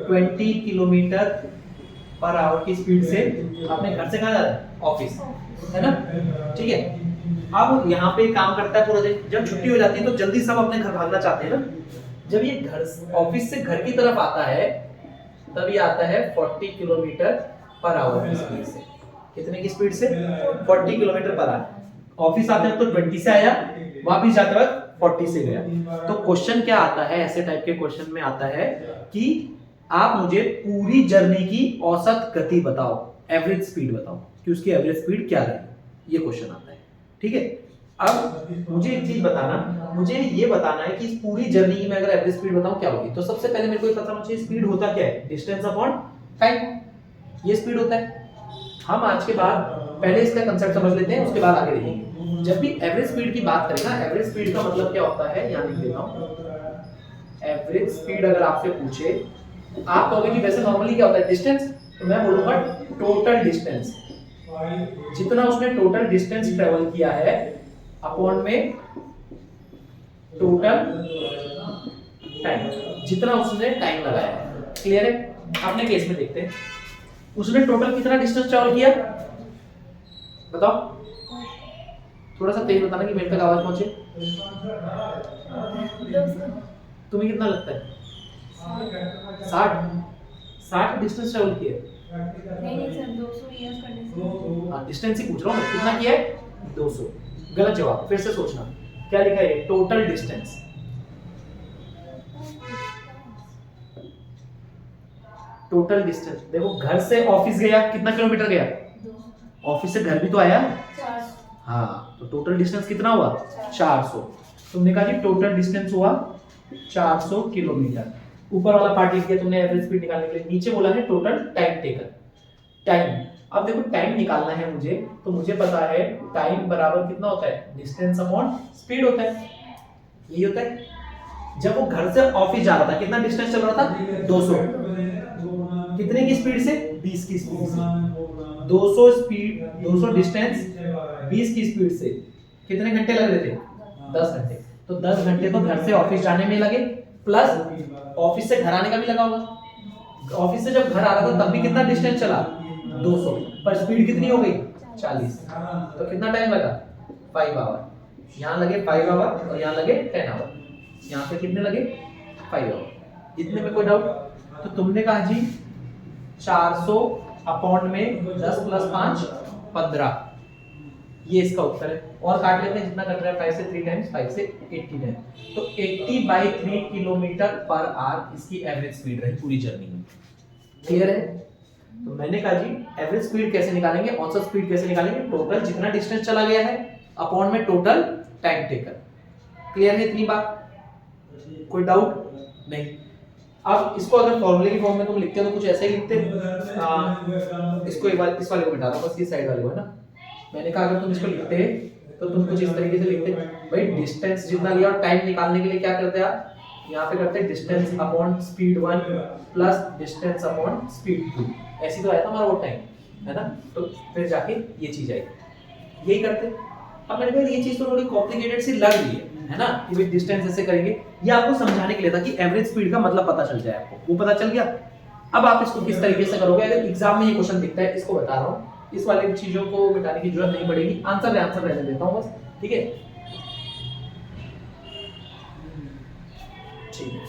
20 किलोमीटर पर आवर की स्पीड से अपने घर से कहाँ जा रहा है? ऑफिस, है ना? ठीक है। अब यहाँ पे काम करता है पूरा दिन, जब छुट्टी हो जाती है तो जल्दी सब अपने घर भागना चाहते हैं ना। जब ये घर ऑफिस से घर की तरफ आता है तब ये आता है 40 किलोमीटर पर आवर की स्पीड से। कितने की स्पीड से? 40 किलोमीटर पर आवर। ऑफिस आते हैं तो 20 से आया, वापिस जाते वक्त 40 से गया। तो क्वेश्चन क्या आता है? ऐसे टाइप के क्वेश्चन में आता है कि आप मुझे पूरी जर्नी की औसत गति बताओ, एवरेज स्पीड बताओ कि उसकी एवरेज स्पीड क्या रही। ये क्वेश्चन आता है, ठीक है। अब मुझे एक चीज बताना, मुझे ये बताना है कि इस पूरी जर्नी की मैं अगर एवरेज स्पीड बताऊं क्या होगी। तो सबसे पहले मेरे को ये पता होना चाहिए स्पीड होता क्या है? डिस्टेंस अपॉन टाइम, ये स्पीड होता है। हम आज के बाद पहले इसका कंसेप्ट समझ लेते हैं, उसके बाद आगे देखेंगे। जब भी एवरेज स्पीड की बात करें ना, एवरेज स्पीड का मतलब क्या होता है, यहाँ लिख देता हूं। एवरेज स्पीड अगर आपसे पूछे, आप कहोगे कि वैसे नॉर्मली क्या होता है? डिस्टेंस। तो मैं बोलूंगा टोटल डिस्टेंस, जितना उसने टोटल डिस्टेंस ट्रेवल किया है अपॉन में टोटल टाइम, जितना उसने टाइम लगाया है। क्लियर है? अपने केस में देखते हैं, उसने टोटल कितना डिस्टेंस ट्रेवल किया बताओ। थोड़ा सा तेज बताना कि मेरे तक आवाज पहुंचे। तुम्हें कितना लगता है? 60 डिस्टेंस ट्रेवल किया है। नहीं सर 200 ईयर्स का डिस्टेंस। हाँ डिस्टेंस ही पूछ रहा हूँ मैं, कितना किया है? 200। गलत जवाब, फिर से सोचना क्या लिखा है, टोटल डिस्टेंस। टोटल डिस्टेंस देखो, घर से ऑफिस गया कितना किलोमीटर गया? 200। ऑफिस से घर भी तो आया। 400। हाँ तो टोटल डिस्टेंस कितना हुआ? 400। तुमने कहा जी टोटल डिस्टेंस हुआ 400 किलोमीटर। ऊपर वाला पार्ट लिख दिया तुमने एवरेज स्पीड निकालने के लिए। नीचे बोला है टोटल टाइम टेकन। टाइम, अब देखो टाइम निकालना है मुझे, तो मुझे पता है टाइम बराबर कितना होता है? डिस्टेंस अपॉन स्पीड होता है। यही होता है। जब वो घर से ऑफिस जा रहा था कितना डिस्टेंस चल रहा था? 200। कितने की स्पीड से? 20 की स्पीड से। 200 स्पीड, 200 डिस्टेंस 20 की स्पीड से कितने घंटे लग रहे थे? 10 घंटे। तो 10 घंटे तो घर से ऑफिस जाने में लगे, प्लस ऑफिस से घर आने का भी लगा होगा। ऑफिस से जब घर आ रहा था तब भी कितना डिस्टेंस चला? 200, पर स्पीड कितनी हो गई? 40। तो कितना टाइम लगा? 5 आवर। यहाँ लगे 5 आवर और यहाँ लगे 10 आवर। यहाँ पे कितने लगे? 5 आवर। इतने में कोई डाउट? तो तुमने कहा जी 400 अपॉन में 10 प्लस 5 15, ये इसका उत्तर है। और काट लेते हैं जितना कट रहा है, 5 से 3 टाइम्स, 5 से 80 टाइम, तो 80/3 किलोमीटर पर आवर इसकी एवरेज स्पीड रही पूरी जर्नी में। क्लियर है? तो मैंने कहा जी एवरेज स्पीड कैसे निकालेंगे, औसत स्पीड कैसे निकालेंगे? टोटल जितना डिस्टेंस चला गया है अपॉन में टोटल टाइम टेकन। क्लियर है इतनी बात? कोई डाउट नहीं? अब इसको अगर फॉर्मूले की फॉर्म में तुम लिखते हो तो कुछ ऐसे ही लिखते, इसको एक बार इस वाले को मिटा दो, बस ये साइड वाले को है ना। मैंने कहा अगर तुम इसको लिखते तो तुम कुछ इस तरीके से लिखते, भाई डिस्टेंस जितना लिया और टाइम निकालने के लिए क्या करते आप? यहाँ पे करते distance upon speed 1 plus distance upon speed 2। ऐसी तो आया था हमारा वो टाइम, है ना? तो फिर जाके ये चीज आई, यही करते। अब मैंने कहा ये चीज तो थोड़ी कॉम्प्लिकेटेड सी लग रही है ना, कि भाई डिस्टेंस ऐसे करेंगे। ये आपको समझाने के लिए था कि एवरेज स्पीड का मतलब पता चल जाए आपको, वो पता चल गया। अब आप इसको किस तरीके से करोगे, अगर एग्जाम में ये क्वेश्चन दिखता है, इसको बता रहा हूँ, इस वाली चीजों को मिटाने की जरूरत नहीं पड़ेगी, आंसर रहने देता हूँ बस, ठीक है? ठीक है।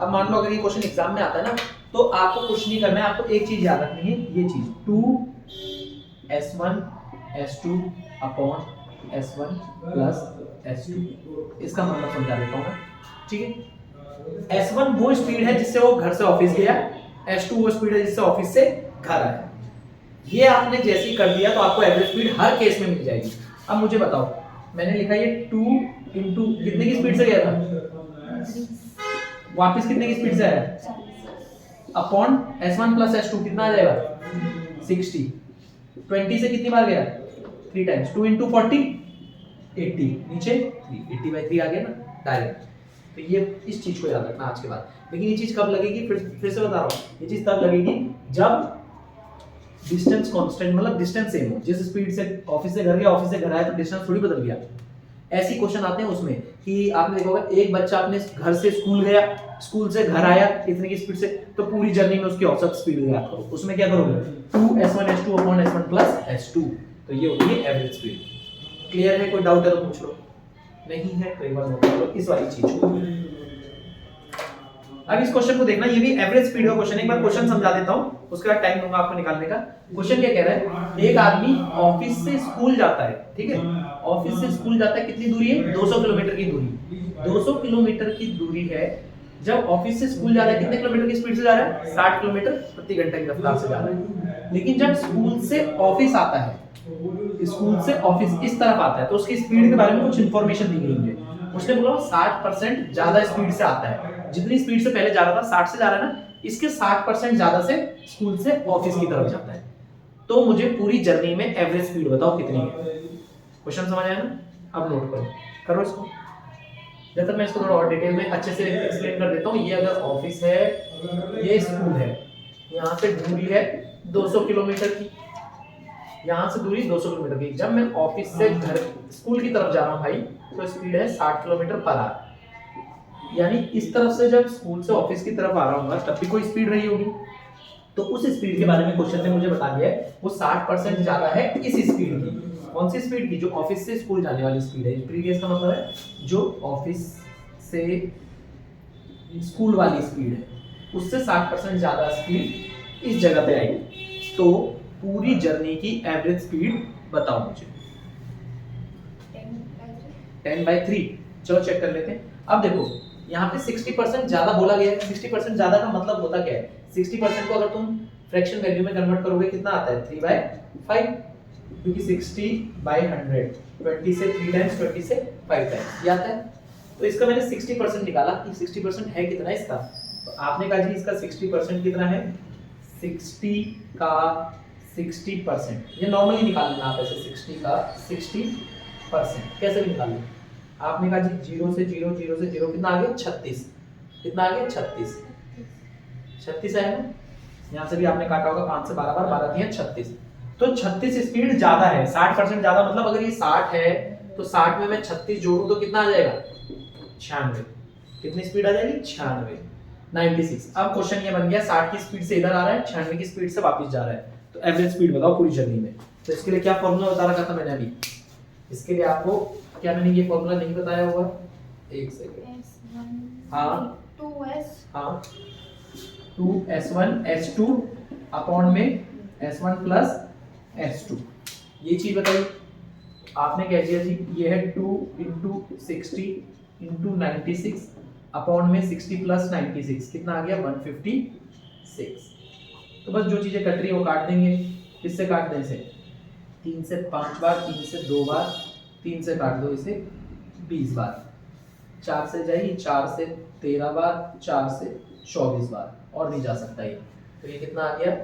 अब मान लो अगर ये क्वेश्चन एग्जाम में आता है ना, तो आपको कुछ नहीं करना है, आपको एक चीज याद रखनी है, ये चीज 2s1 s2 upon s1 plus s2। इसका मतलब समझा देता हूं मैं, ठीक है? s1 वो स्पीड है जिससे वो घर से ऑफिस गया, s2 वो स्पीड है जिससे ऑफिस से घर आया। ये आपने जैसे ही कर दिया तो आपको एवरेज स्पीड हर केस में मिल जाएगी। अब मुझे बताओ, मैंने लिखा ये 2 इंटू कितने की स्पीड से गया था, वापस कितने की स्पीड से आया, अपॉन s1 प्लस s2 कितना आ जाएगा 60। 20 से कितनी बार गया 3 टाइम्स, 2 इंटू 40 80, नीचे 80/3 आ गया ना डायरेक्ट। तो ये इस चीज को याद रखना आज के बाद। लेकिन ये चीज कब लगेगी, फिर से बता रहा हूँ, ये चीज तब लगेगी जब डिस्टेंस कांस्टेंट, मतलब डिस्टेंस सेम हो। जिस स्पीड से ऑफिस से घर गया, ऑफिस से घर आया, तो डिस्टेंस थोड़ी बदल गया। ऐसी क्वेश्चन आते हैं उसमें कि आपने देखा होगा एक बच्चा अपने घर से स्कूल गया, स्कूल से घर आया इतने की स्पीड से, तो पूरी जर्नी में उसकी औसत स्पीड याद करो। उसमें क्या करोगे 2s1 s2 upon s1 plus s2, तो ये होती है एवरेज स्पीड। क्लियर है? कोई डाउट है तो पूछ लो, नहीं है तो एक बार नोट कर लो इस वाली चीज को। अब इस क्वेश्चन को देखना, ये भी एवरेज स्पीड का क्वेश्चन है। एक बार क्वेश्चन समझा देता हूं, उसके बाद टाइम दूंगा आपको निकालने का। क्वेश्चन क्या कह रहा है, एक आदमी ऑफिस से स्कूल जाता है, ठीक है? ऑफिस से स्कूल जाता है, कितनी दूरी है 200 किलोमीटर की दूरी। 200 किलोमीटर की दूरी है। जब ऑफिस से स्कूल जा रहा है कितने किलोमीटर की स्पीड से जा रहा है 60 किलोमीटर प्रति घंटा की रफ्तार से जा रहा है। लेकिन जब स्कूल से ऑफिस आता है, स्कूल से ऑफिस इस तरफ आता है, तो उसकी स्पीड के बारे में कुछ इंफॉर्मेशन दी गई है। उसने बोला 60% ज्यादा स्पीड से आता है। जितनी स्पीड से पहले जा रहा था 60 से जा रहा है ना, इसके 60% ज्यादा से स्कूल से ऑफिस की तरफ जाता है। तो मुझे पूरी जर्नी में एवरेज स्पीड बताओ कितनी है। क्वेश्चन समझ आया ना? अब नोट करो इसको। जब तक मैं इसको थोड़ा और डिटेल में अच्छे से एक्सप्लेन कर देता हूँ। ये अगर ऑफिस है, ये स्कूल है, यहाँ से दूरी है 200 किलोमीटर की, यहाँ से दूरी 200 किलोमीटर की। जब मैं ऑफिस से घर स्कूल की तरफ जा रहा हूँ भाई, तो स्पीड है 60 किलोमीटर पर आवर। यानी इस तरफ से जब स्कूल से ऑफिस की तरफ आ रहा हूँ तब भी कोई स्पीड रही होगी। तो उस स्पीड के बारे में क्वेश्चन ने मुझे बता दिया है, वो 60% ज्यादा है इस स्पीड की। कौन सी स्पीड की? जो ऑफिस से स्कूल जाने वाली स्पीड है। प्रीवियस का मतलब है जो ऑफिस से स्कूल वाली स्पीड है, उससे 60% ज़्यादा स्पीड इस जगह पे आएगी। तो पूरी जर्नी की एवरेज स्पीड बताओ मुझे। 10/3। चलो चेक कर लेते हैं। अब देखो यहाँ पे 60% ज्यादा बोला गया है। 60% ज्यादा का मतलब होता क्या है? 60% को अगर तुम फ्रैक्शन वैल्यू में कन्वर्ट करोगे कितना आता है? 3/5, क्योंकि 60/100 20 से 3 टाइम्स 20 से 5 टाइम्स ये आता है। तो इसका मैंने 60% निकाला कि 60% है कितना इसका। तो आपने कहा जी इसका 60% कितना है? 60 का 60%, ये नॉर्मली निकाल लेना आप ऐसे। 60 का 60% कैसे भी निकाल लें। आपने कहा जी 0 से 0 0 से 0 कितना आ गया? 36। कितना आ गया? 36। 36 आया ना। यहाँ से भी आपने काटा होगा 5 से 12 बार, 12 दिया 36। तो 36 स्पीड ज्यादा है। 60% ज्यादा मतलब अगर ये 60 है तो 60 में मैं 36 जोड़ूं तो कितना आ जाएगा? 96। कितनी स्पीड आ जाएगी? 96, 96। अब क्वेश्चन ये बन गया 60 की स्पीड से इधर आ रहा है, 96 की स्पीड से वापस जा रहा है, तो एवरेज स्पीड बताओ पूरी जर्नी में। तो इसके लिए क्या फॉर्मूला बता रखा था मैंने अभी? इसके लिए आपको क्या मैंने ये फॉर्मूला नहीं बताया हुआ? एक सेकंड। हाँ 2s हाँ 2s1 s2 अपॉन में s1 प्लस s2, ये चीज बताइए। आपने कह दिया जी ये है 2 इंटू 60 इंटू 96 अपॉन में 60 प्लस 96 कितना आ गया? 156। तो बस जो चीजें कट रही है वो काट देंगे। किससे काट दें इसे? 3 से 5 बार, 3 से 2 बार, 3 से काट दो इसे 20 बार, 4 से जाएगी 4 से 13 बार, 4 से 24 बार, और नहीं जा सकता ये। तो ये कितना आ गया?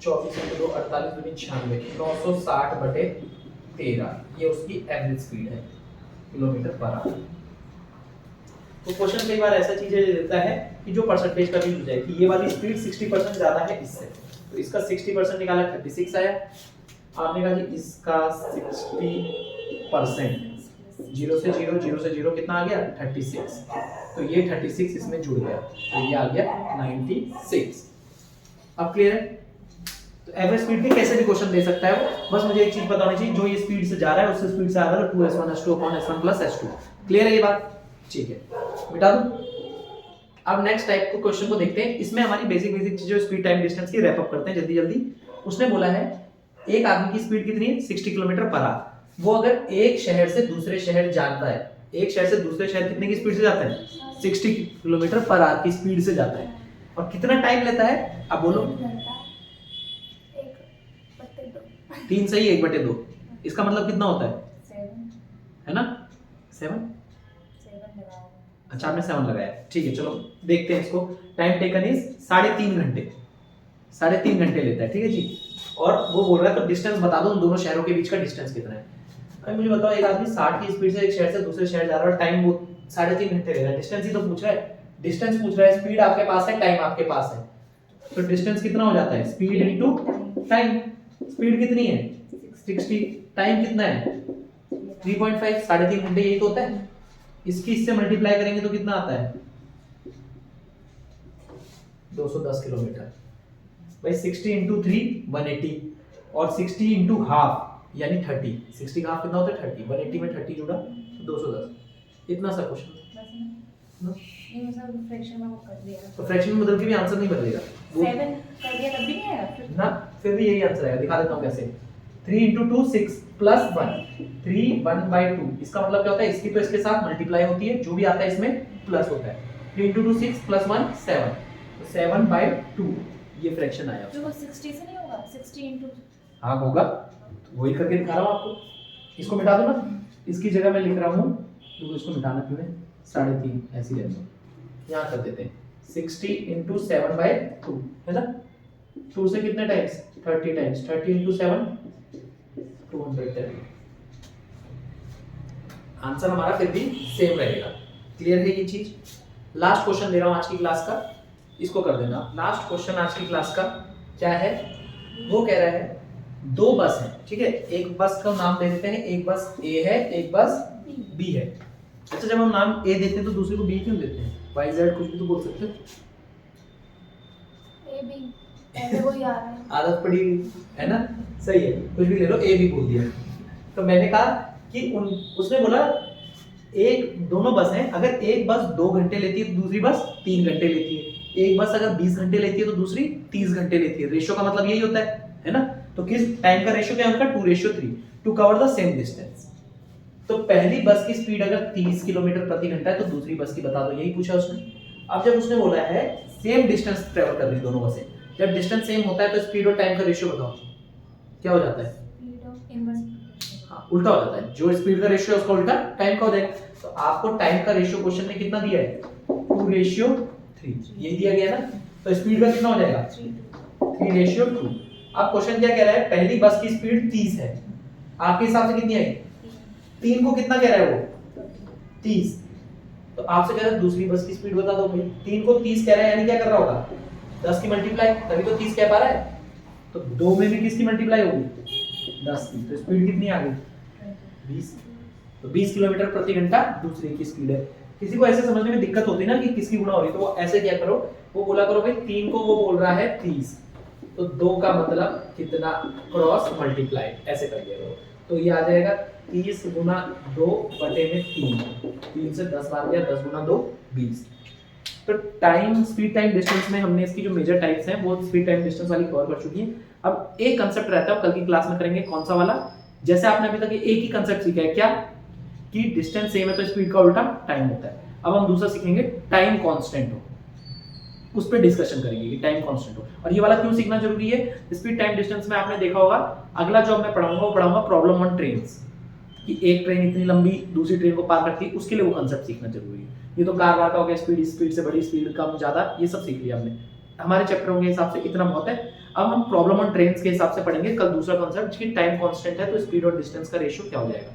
24 इंटू 2 48 दूनी 96, 960/13 ये उसकी एवरेज स्पीड है किलोमीटर पर आवर। तो क्वेश्चन कई बार ऐसा चीजें देता है कि जो परसेंटेज का भी हो जाए कि ये वाली स्पीड 60% ज्यादा है इससे, तो इसका 60% निकाला 36 आया। आपने कहा जी इसका 60% 0 से 0 0 से 0 कितना आ गया? 36। तो ये 36 इसमें जुड़ गया, तो ये आ गया 96। अब क्लियर है? तो एवरेज स्पीड पे कैसे भी क्वेश्चन दे सकता है वो, बस मुझे एक चीज पता होनी चाहिए, जो ये स्पीड से जा रहा है उससे स्पीड से आ रहा है 2s1 s2 upon s1 plus s2। Clear है ये बात? ठीक है, मिटा दूं। अब नेक्स्ट टाइप को क्वेश्चन को देखते हैं। इसमें हमारी बेसिक चीजें स्पीड टाइम डिस्टेंस की रैप अप करते हैं जल्दी जल्दी। उसने बोला है एक आदमी की स्पीड कितनी है? 60 किलोमीटर पर आवर। वो अगर एक शहर से दूसरे शहर जाता है, एक शहर से दूसरे शहर कितने की स्पीड से जाता है? 60 किलोमीटर पर आवर की स्पीड से जाता है। और कितना टाइम लेता है? अब बोलो। 3 सही 1/2। इसका मतलब कितना होता है? 7 है ना? 7। अच्छा आपने 7 लगाया, ठीक है। चलो देखते हैं इसको। टाइम टेकन इज 3.5 घंटे, 3.5 घंटे लेता है, ठीक है जी। और वो बोल रहा है तो डिस्टेंस बता दो उन दोनों शहरों के बीच का डिस्टेंस कितना है। अभी मुझे बताओ एक आदमी 60 की स्पीड से एक शहर से दूसरे शहर जा रहा है और टाइम वो 3.5 घंटे ले रहा है। डिस्टेंस ही तो पूछ रहा है, डिस्टेंस पूछ रहा है। स्पीड आपके पास है, टाइम आपके पास है, तो डिस्टेंस कितना हो जाता है? Speed into time. स्पीड कितनी है? 60, टाइम कितना है? 3.5, 3.5 घंटे, यही तो होता है। इसकी इससे मल्टीप्लाई करेंगे तो कितना आता है? 210 किलोमीटर। भाई 60 इंटू 3 180, और 60 इंटू हाफ यानी 30। 60 का हाफ कितना होता है? 30। 180 में 30 जुड़ा तो 210। इतना सा क्वेश्चन। ये सब फ्रैक्शन में वो कर दिया, तो फ्रैक्शन में बदल के भी आंसर नहीं बदलेगा। 7 कर दिया तब भी नहीं आया फिर ना, फिर भी यही आंसर आएगा। दिखा देता हूँ कैसे। 3 इंटू 2 6 प्लस 1 3 1/2। इसका मतलब क्या होता है? इसकी तो इसके साथ मल्टीप्लाई होती है, जो भी आता है इसमें प्लस होता है। 3 इंटू 2 6 प्लस 1 7, तो 7/2 ये फ्रैक्शन आया। जो 60 से नहीं होगा, 60 इंटू हाँ होगा, तो वही करके दिखा रहा हूँ आपको। इसको मिटा दो ना, इसकी जगह मैं लिख रहा हूँ, तो इसको मिटाना क्यों है? 3.5 ऐसे ही रहने दो। यहाँ कर देते हैं 60 इंटू 7/2 है ना। 2 से कितने टाइम्स? 30 टाइम्स। 30 इंटू 7 230। आंसर हमारा फिर भी सेम रहेगा। क्लियर है ये चीज? लास्ट क्वेश्चन दे रहा हूँ आज की क्लास का, इसको कर देना। लास्ट क्वेश्चन आज की क्लास का क्या है? वो कह रहा है 2 बस है, ठीक है। एक बस का नाम दे देते हैं, एक बस ए है, एक बस बी है। अच्छा जब हम नाम ए देते हैं तो दूसरे को बी क्यों देते हैं? वाई जेड कुछ भी तो बोल सकते हैं। ए बी ऐसे वो यार है, आदत पड़ी है ना, सही है, कुछ भी ले लो, ए भी बोल दिया। तो मैंने कहा कि उसने बोला एक दोनों बस हैं, अगर एक बस 2 घंटे लेती है तो दूसरी बस 3 घंटे लेती है, एक बस अगर 20 घंटे लेती है तो दूसरी 30 घंटे लेती है। रेशियो का मतलब यही होता है ना। तो किस टाइम का रेशियो क्या है उनका, 2:3 to cover the same distance. तो पहली बस की स्पीड अगर 30 किलोमीटर प्रति घंटा है तो दूसरी बस की बता दो, यही पूछा उसने। अब जब उसने बोला है सेम डिस्टेंस ट्रेवल कर रही दोनों बसें, जब डिस्टेंस सेम होता है तो स्पीड और टाइम का रेशियो बताओ क्या हो जाता है। Speed of inverse. हाँ, उल्टा हो जाता है, जो स्पीड का रेशियो है उसका उल्टा टाइम का हो जाएगा। तो आपको टाइम का रेशियो क्वेश्चन में कितना दिया है, 2:3, यही दिया गया ना। तो स्पीड का कितना हो जाएगा, 3:2। अब क्वेश्चन क्या कह रहा है, पहली बस की स्पीड 30 है, आपके हिसाब से कितनी आई, 3 को कितना कह रहा है वो, 30। तो आपसे कह रहा है दूसरी बस की स्पीड बता दो भाई। 3 को 30 कह रहा है यानी क्या कर रहा होगा, 10 की मल्टीप्लाई, तभी तो 30 कह पा रहा है। तो 2 में भी किसकी मल्टीप्लाई होगी, 10 की। तो स्पीड कितनी आ गई, 20। तो 20 किलोमीटर प्रति घंटा दूसरे की स्पीड है। किसी को ऐसे समझने में दिक्कत होती है ना कि किसकी गुणा हो रही, तो वो ऐसे क्या करो, वो बोला करो भाई 3 को वो बोल रहा है 30, तो 2 का मतलब कितना क्रॉस मल्टीप्लाई, ऐसे कर दिया करो। तो ये आ जाएगा 30 गुना 2 बटे में 3 से 10 बार गया, 10 गुना 2 20। तो टाइम, स्पीड टाइम डिस्टेंस में हमने इसकी जो मेजर टाइप्स हैं वो स्पीड टाइम डिस्टेंस वाली कवर कर चुकी हैं। अब एक कांसेप्ट रहता है, कल की क्लास में करेंगे, कौन सा वाला, जैसे आपने अभी तक एक ही कांसेप्ट सीखा है क्या, कि डिस्टेंस सेम है तो स्पीड का उल्टा टाइम होता है। अब हम दूसरा सीखेंगे टाइम कांस्टेंट हो, उस पर डिस्कशन करेंगे कि टाइम कांस्टेंट हो। और ये वाला क्यों सीखना जरूरी है, स्पीड टाइम डिस्टेंस में आपने देखा होगा, अगला जो मैं पढ़ाऊंगा वो पढ़ाऊंगा प्रॉब्लम ऑन ट्रेन्स, कि एक ट्रेन इतनी लंबी दूसरी ट्रेन को पार करती है, उसके लिए वो कांसेप्ट सीखना जरूरी है। ये तो कार वार का हो गया, स्पीड, स्पीड से बड़ी, स्पीड कम ज्यादा, ये सब सीख लिया हमने, हमारे चैप्टरों के हिसाब से इतना बहुत है। अब हम प्रॉब्लम ऑन ट्रेन्स के हिसाब से पढ़ेंगे कल दूसरा कॉन्सेप्ट, कि टाइम कांस्टेंट है तो स्पीड और डिस्टेंस का रेशियो क्या हो जाएगा।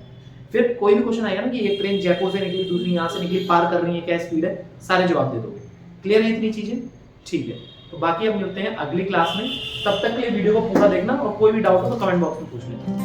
फिर कोई भी क्वेश्चन आएगा ना कि एक ट्रेन जयपुर से निकली, दूसरी यहाँ से निकली, पार कर रही है, क्या स्पीड है, सारे जवाब दे दोगे। क्लियर है इतनी चीजें, ठीक है। तो बाकी अब मिलते हैं अगली क्लास में, तब तक के लिए वीडियो को पूरा देखना और कोई भी डाउट हो तो कमेंट बॉक्स में पूछ लेना।